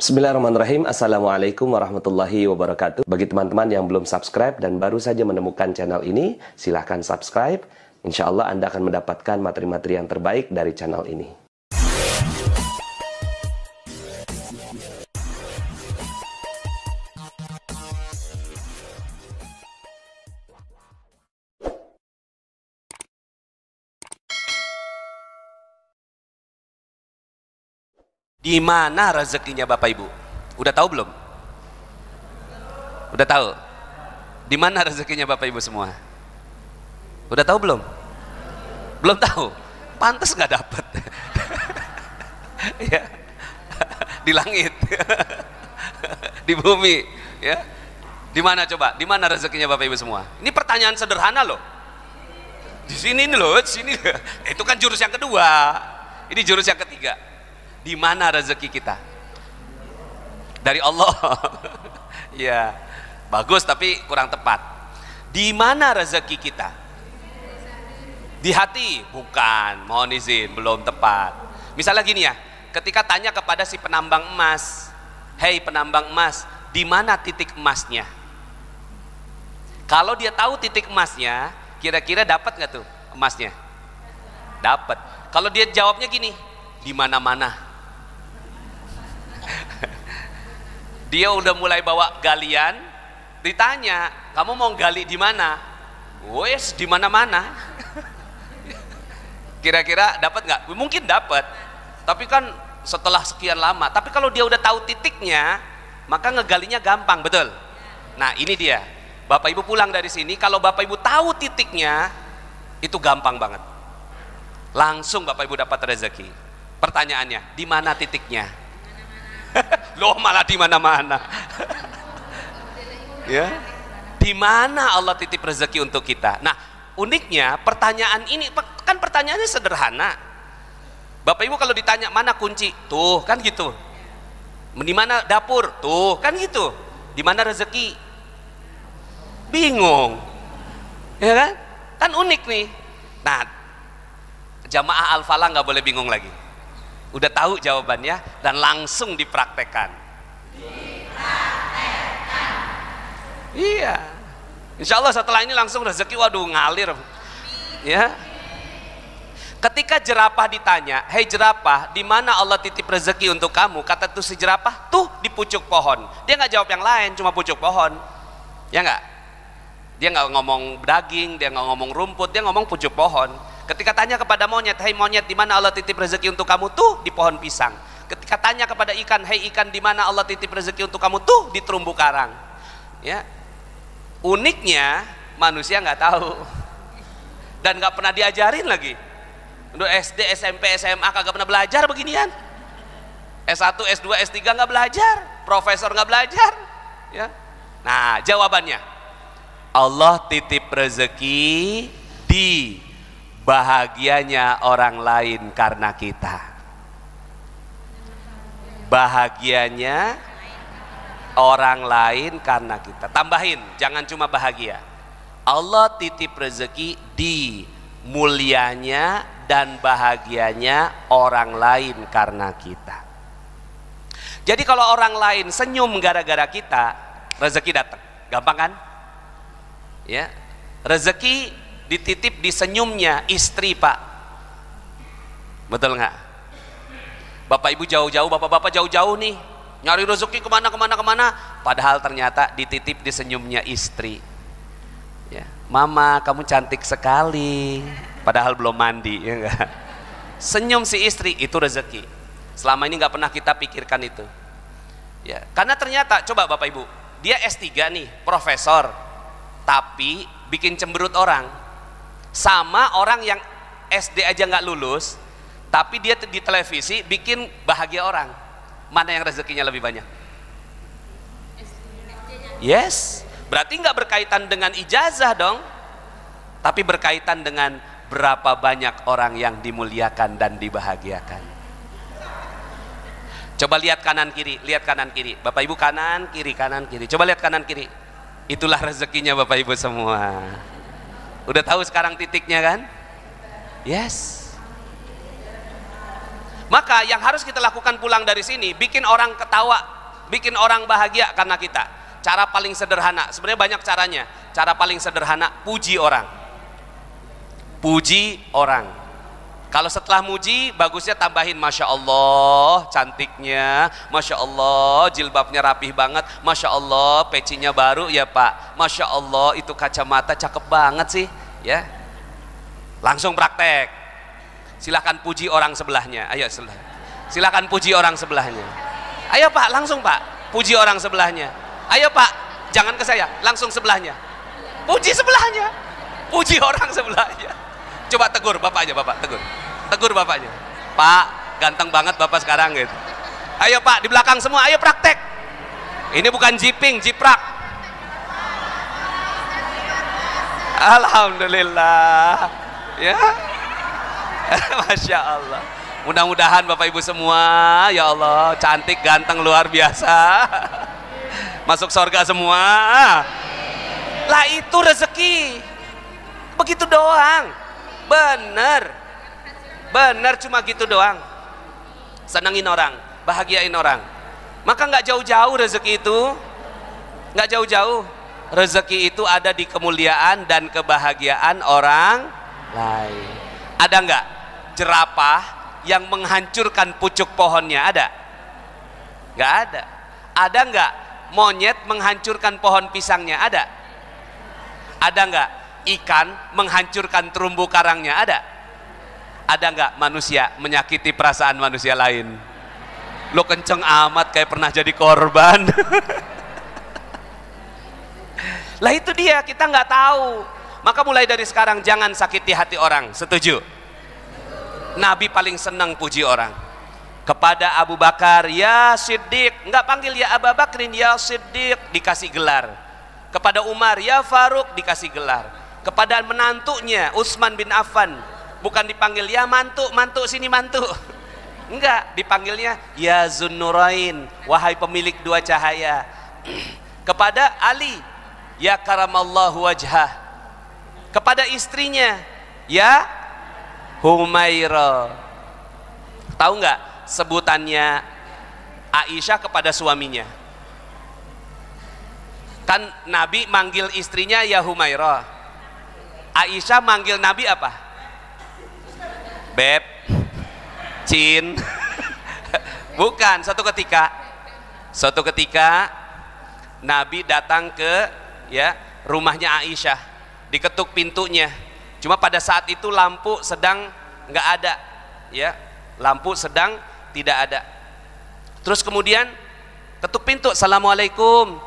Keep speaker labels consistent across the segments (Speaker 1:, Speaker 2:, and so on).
Speaker 1: Bismillahirrahmanirrahim. Assalamualaikum warahmatullahi wabarakatuh. Bagi teman-teman yang belum subscribe dan baru saja menemukan channel ini, silahkan subscribe. Insya Allah Anda akan mendapatkan materi-materi yang terbaik dari channel ini.
Speaker 2: Di mana rezekinya Bapak Ibu? Udah tahu belum? Udah tahu? Di mana rezekinya Bapak Ibu semua? Udah tahu belum? Belum tahu? Pantas nggak dapet. Ya. Di langit. Di bumi, ya. Di mana coba? Di mana rezekinya Bapak Ibu semua? Ini pertanyaan sederhana loh. Di sini nih loh, di sini. Itu kan jurus yang kedua. Ini jurus yang ketiga. Di mana rezeki kita? Dari Allah. Ya, bagus tapi kurang tepat. Di mana rezeki kita? Di hati? Bukan, mohon izin, belum tepat. Misalnya gini ya, ketika tanya kepada si penambang emas, "Hei penambang emas, di mana titik emasnya?" Kalau dia tahu titik emasnya, kira-kira dapat nggak tuh emasnya? Dapat. Kalau dia jawabnya gini, di mana-mana. Dia udah mulai bawa galian, ditanya, "Kamu mau gali di mana?" Wes, di mana-mana. Kira-kira dapat nggak? Mungkin dapat, tapi kan setelah sekian lama. Tapi kalau dia udah tahu titiknya, maka ngegalinya gampang, betul? Nah, ini dia. Bapak Ibu pulang dari sini, kalau Bapak Ibu tahu titiknya, itu gampang banget. Langsung Bapak Ibu dapat rezeki. Pertanyaannya, di mana titiknya? Loh, malah di mana-mana. Ya. Di mana Allah titip rezeki untuk kita? Nah, uniknya pertanyaan ini kan pertanyaannya sederhana. Bapak Ibu kalau ditanya mana kunci? Tuh, kan gitu. Di mana dapur? Tuh, kan gitu. Di mana rezeki? Bingung. Ya kan? Kan unik nih. Nah, jamaah Al-Falah nggak boleh bingung lagi. Udah tahu jawabannya dan langsung dipraktekkan. Iya. Insya Allah setelah ini langsung rezeki, waduh ngalir. Ya. Ketika jerapah ditanya, "Hei jerapah, di mana Allah titip rezeki untuk kamu?" Kata tuh si jerapah, "Tuh di pucuk pohon." Dia nggak jawab yang lain, cuma pucuk pohon. Ya nggak? Dia nggak ngomong daging, dia nggak ngomong rumput, dia ngomong pucuk pohon. Ketika tanya kepada monyet, "Hei monyet, di mana Allah titip rezeki untuk kamu?" Tuh di pohon pisang. Ketika tanya kepada ikan, "Hei ikan, di mana Allah titip rezeki untuk kamu?" Tuh di terumbu karang. Ya, uniknya manusia nggak tahu dan nggak pernah diajarin lagi. Untuk SD, SMP, SMA kagak pernah belajar beginian. S1, S2, S3 nggak belajar, profesor nggak belajar. Ya, nah jawabannya, Allah titip rezeki di bahagianya orang lain karena kita. Bahagianya orang lain karena kita. Tambahin, jangan cuma bahagia. Allah titip rezeki di mulianya dan bahagianya orang lain karena kita. Jadi kalau orang lain senyum gara-gara kita, rezeki datang. Gampang kan? Ya. Rezeki dititip di senyumnya istri, Pak. Betul nggak? Bapak Ibu jauh-jauh, bapak-bapak jauh-jauh nih nyari rezeki kemana. Padahal ternyata dititip di senyumnya istri. Ya, "Mama, kamu cantik sekali." Padahal belum mandi, ya enggak? Senyum si istri itu rezeki. Selama ini nggak pernah kita pikirkan itu. Ya, karena ternyata coba Bapak Ibu, dia S3 nih, profesor, tapi bikin cemberut orang. Sama orang yang SD aja nggak lulus, tapi dia di televisi bikin bahagia orang. Mana yang rezekinya lebih banyak? Yes, berarti nggak berkaitan dengan ijazah dong, tapi berkaitan dengan berapa banyak orang yang dimuliakan dan dibahagiakan. Coba lihat kanan kiri, lihat kanan kiri. Bapak Ibu kanan kiri, kanan kiri. Coba lihat kanan kiri. Itulah rezekinya Bapak Ibu semua. Udah tahu sekarang titiknya kan? Yes. Maka yang harus kita lakukan pulang dari sini, bikin orang ketawa, bikin orang bahagia karena kita. Cara paling sederhana, sebenarnya banyak caranya. Cara paling sederhana, puji orang. Puji orang. Kalau setelah muji, bagusnya tambahin Masya Allah cantiknya, Masya Allah jilbabnya rapih banget, Masya Allah pecinya baru ya Pak, Masya Allah itu kacamata cakep banget sih ya. Langsung praktek. Silahkan puji orang sebelahnya. Ayo silahkan puji orang sebelahnya. Ayo Pak, langsung Pak, puji orang sebelahnya. Ayo Pak, jangan ke saya, langsung sebelahnya. Puji sebelahnya, puji orang sebelahnya. Coba tegur bapaknya, Bapak tegur bapaknya. Pak, ganteng banget Bapak sekarang gitu. Ayo Pak, di belakang semua, ayo praktek. Ini bukan jiping, jiprak. Alhamdulillah. Ya. Masya Allah. Mudah-mudahan Bapak Ibu semua, ya Allah, cantik, ganteng, luar biasa. Masuk surga semua. Lah itu rezeki. Begitu doang. Bener cuma gitu doang. Senengin orang, bahagiain orang. Maka nggak jauh-jauh rezeki itu, nggak jauh-jauh. Rezeki itu ada di kemuliaan dan kebahagiaan orang lain. Ada nggak jerapah yang menghancurkan pucuk pohonnya? Ada? Nggak ada. Ada nggak monyet menghancurkan pohon pisangnya? Ada? Ada nggak ikan menghancurkan terumbu karangnya? Ada? Ada nggak manusia menyakiti perasaan manusia lain? Lo kenceng amat kayak pernah jadi korban. Lah itu dia, kita nggak tahu. Maka mulai dari sekarang jangan sakiti hati orang. Setuju? Nabi paling senang puji orang. Kepada Abu Bakar, ya Siddiq, nggak panggil ya Abu Bakrin, ya Siddiq, dikasih gelar. Kepada Umar, ya Faruk, dikasih gelar. Kepada menantunya Utsman bin Affan, bukan dipanggil ya mantu, mantu sini mantu. Enggak, dipanggilnya ya Zunnurain, wahai pemilik dua cahaya. Kepada Ali, ya karamallahu wajhah. Kepada istrinya, ya Humaira. Tahu nggak sebutannya Aisyah kepada suaminya? Kan Nabi manggil istrinya ya Humaira. Aisyah manggil Nabi apa? Beb, Cin. Bukan. Suatu ketika Nabi datang ke rumahnya Aisyah, diketuk pintunya. Cuma pada saat itu lampu sedang nggak ada, ya, lampu sedang tidak ada. Terus kemudian ketuk pintu, Assalamualaikum.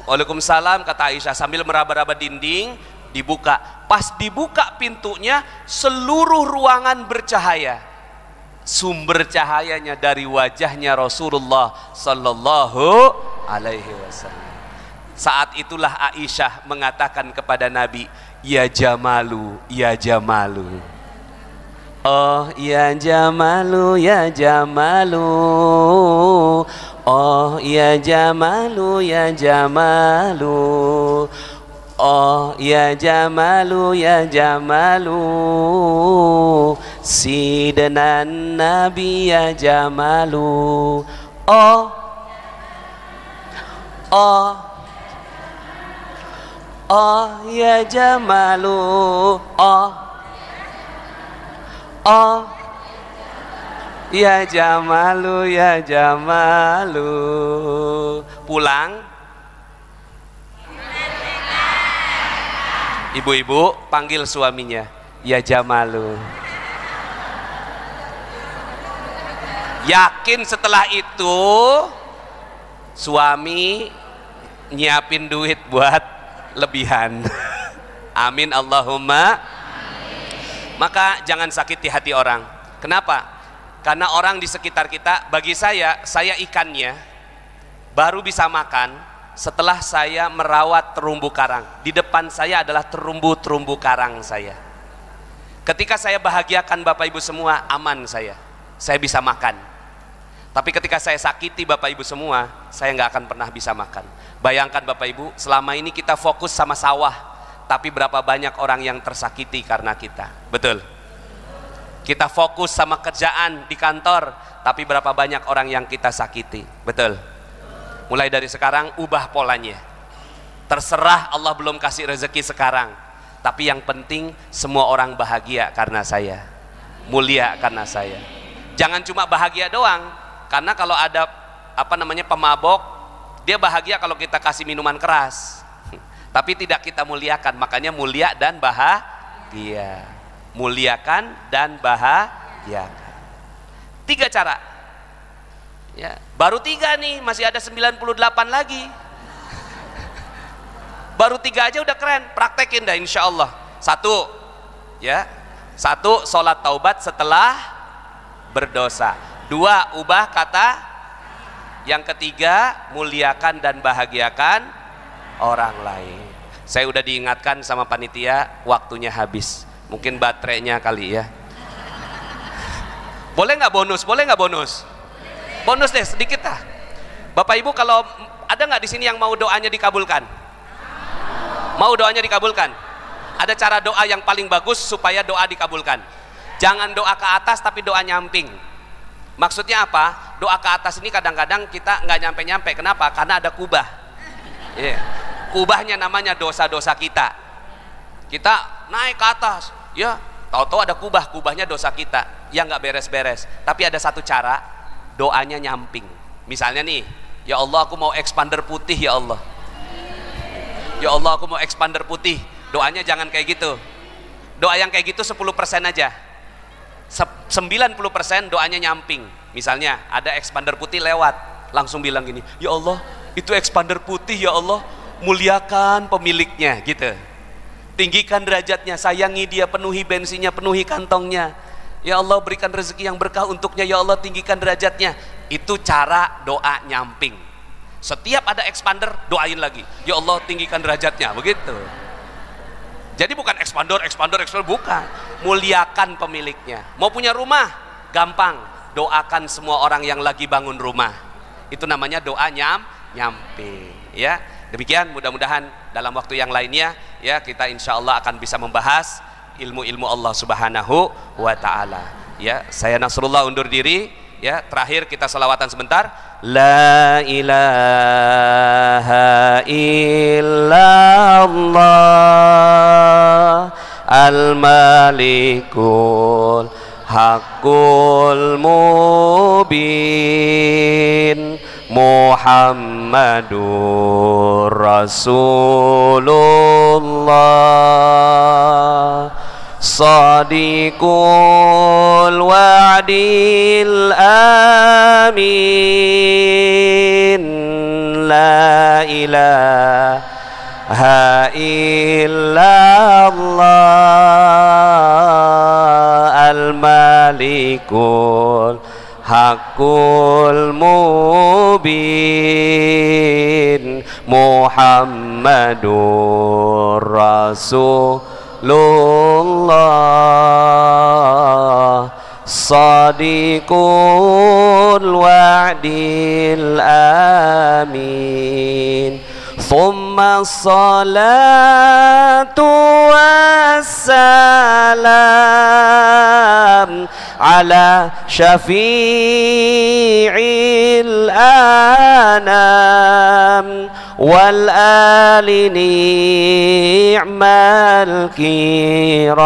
Speaker 2: Waalaikumsalam, kata Aisyah sambil meraba-raba dinding. Dibuka, pas dibuka pintunya seluruh ruangan bercahaya. Sumber cahayanya dari wajahnya Rasulullah Sallallahu Alaihi Wasallam. Saat itulah Aisyah mengatakan kepada Nabi, ya Jamalu, ya Jamalu. Oh ya Jamalu, ya Jamalu. Oh ya Jamalu, ya Jamalu. Oh ya Jamalu, ya Jamalu. Sidna Nabi ya Jamalu. Oh oh oh ya Jamalu. Oh oh ya Jamalu, ya Jamalu. Pulang, ibu-ibu panggil suaminya, ya Jamalu. Yakin setelah itu suami nyiapin duit buat lebihan. Amin Allahumma. Maka jangan sakiti hati orang. Kenapa? Karena orang di sekitar kita, bagi saya ikannya baru bisa makan setelah saya merawat terumbu karang. Di depan saya adalah terumbu karang saya. Ketika saya bahagiakan Bapak Ibu semua, aman saya bisa makan. Tapi ketika saya sakiti Bapak Ibu semua, saya nggak akan pernah bisa makan. Bayangkan Bapak Ibu, selama ini kita fokus sama sawah, tapi berapa banyak orang yang tersakiti karena kita. Betul? Kita fokus sama kerjaan di kantor, tapi berapa banyak orang yang kita sakiti. Betul? Mulai dari sekarang ubah polanya. Terserah Allah belum kasih rezeki sekarang, tapi yang penting semua orang bahagia karena saya, mulia karena saya. Jangan cuma bahagia doang, karena kalau ada pemabok, dia bahagia kalau kita kasih minuman keras, tapi tidak kita muliakan. Makanya mulia dan bahagia. Muliakan dan bahagiakan. 3 cara ya, baru 3 nih, masih ada 98 lagi. Baru 3 aja udah keren, praktekin dah insya Allah. 1 ya, 1 sholat taubat setelah berdosa. 2 ubah kata. Yang 3 muliakan dan bahagiakan orang lain. Saya udah diingatkan sama panitia, waktunya habis. Mungkin baterainya kali ya. Boleh nggak bonus? Boleh nggak bonus? Bonus deh sedikit lah. Bapak Ibu, kalau ada nggak di sini yang mau doanya dikabulkan? Mau doanya dikabulkan? Ada cara doa yang paling bagus supaya doa dikabulkan. Jangan doa ke atas tapi doa nyamping. Maksudnya apa? Doa ke atas ini kadang-kadang kita nggak nyampe-nyampe. Kenapa? Karena ada kubah. Yeah. Kubahnya namanya dosa-dosa kita. Kita naik ke atas, ya tahu-tahu ada kubahnya dosa kita yang nggak beres-beres. Tapi ada satu cara, doanya nyamping. Misalnya nih, ya Allah aku mau expander putih ya Allah. Ya Allah aku mau expander putih. Doanya jangan kayak gitu. Doa yang kayak gitu 10% aja. 90% doanya nyamping. Misalnya ada expander putih lewat, langsung bilang gini, ya Allah itu expander putih ya Allah, muliakan pemiliknya gitu. Tinggikan derajatnya, sayangi dia, penuhi bensinnya, penuhi kantongnya. Ya Allah berikan rezeki yang berkah untuknya, ya Allah tinggikan derajatnya. Itu cara doa nyamping. Setiap ada expander doain lagi, ya Allah tinggikan derajatnya, begitu. Jadi bukan expander bukan. Muliakan pemiliknya. Mau punya rumah? Gampang. Doakan semua orang yang lagi bangun rumah. Itu namanya doa nyamping. Ya, demikian mudah-mudahan dalam waktu yang lainnya ya kita insya Allah akan bisa membahas ilmu-ilmu Allah Subhanahu wa Ta'ala. Ya, saya Nasrullah undur diri. Ya, terakhir kita selawatan sebentar. La ilaha illallah al-malikul haqqul mubin Muhammadur Rasulullah Sadiqul wa'dil amin La ilaha illallah al-malikul haqqul mubin Muhammadur Rasulullah Sadiqul wa'dil amin Thumma salatu wassalam ala syafi'il anam wal ali ni'mal kiram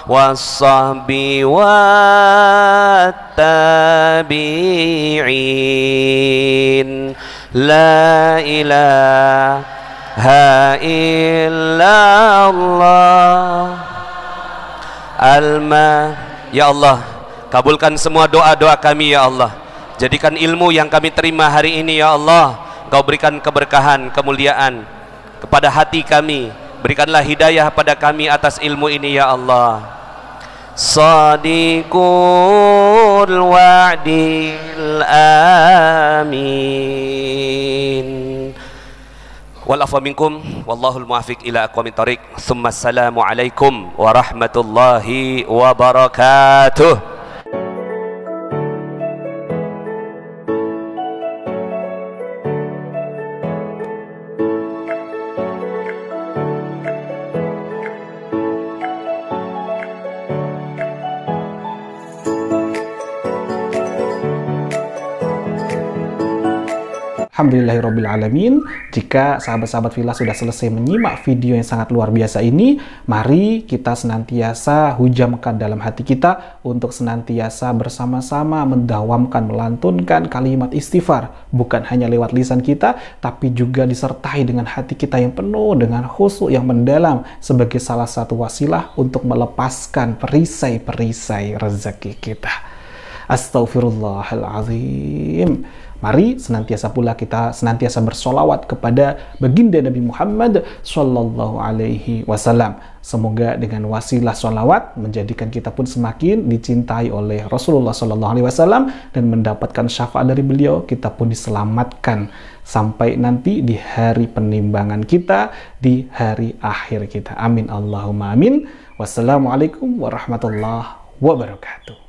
Speaker 2: wassahbi wattabi'in La ilaha illallah Ya Allah, kabulkan semua doa-doa kami ya Allah. Jadikan ilmu yang kami terima hari ini ya Allah, Kau berikan keberkahan, kemuliaan kepada hati kami. Berikanlah hidayah pada kami atas ilmu ini ya Allah. Sadiqul wa'dil amin wal afwa minkum wallahul muwaffiq ila aqwamit thoriq. Assalamu alaikum warahmatullahi wabarakatuh.
Speaker 3: Alhamdulillahirrabbilalamin. Jika sahabat-sahabat Villa sudah selesai menyimak video yang sangat luar biasa ini, mari kita senantiasa hujamkan dalam hati kita untuk senantiasa bersama-sama mendawamkan, melantunkan kalimat istighfar. Bukan hanya lewat lisan kita, tapi juga disertai dengan hati kita yang penuh dengan khusyuk yang mendalam sebagai salah satu wasilah untuk melepaskan perisai-perisai rezeki kita. Astaghfirullahaladzim. Mari senantiasa pula kita senantiasa bersolawat kepada baginda Nabi Muhammad Sallallahu Alaihi Wasallam. Semoga dengan wasilah solawat menjadikan kita pun semakin dicintai oleh Rasulullah Sallallahu Alaihi Wasallam dan mendapatkan syafaat dari beliau. Kita pun diselamatkan sampai nanti di hari penimbangan kita, di hari akhir kita. Amin Allahumma amin. Wassalamualaikum warahmatullahi wabarakatuh.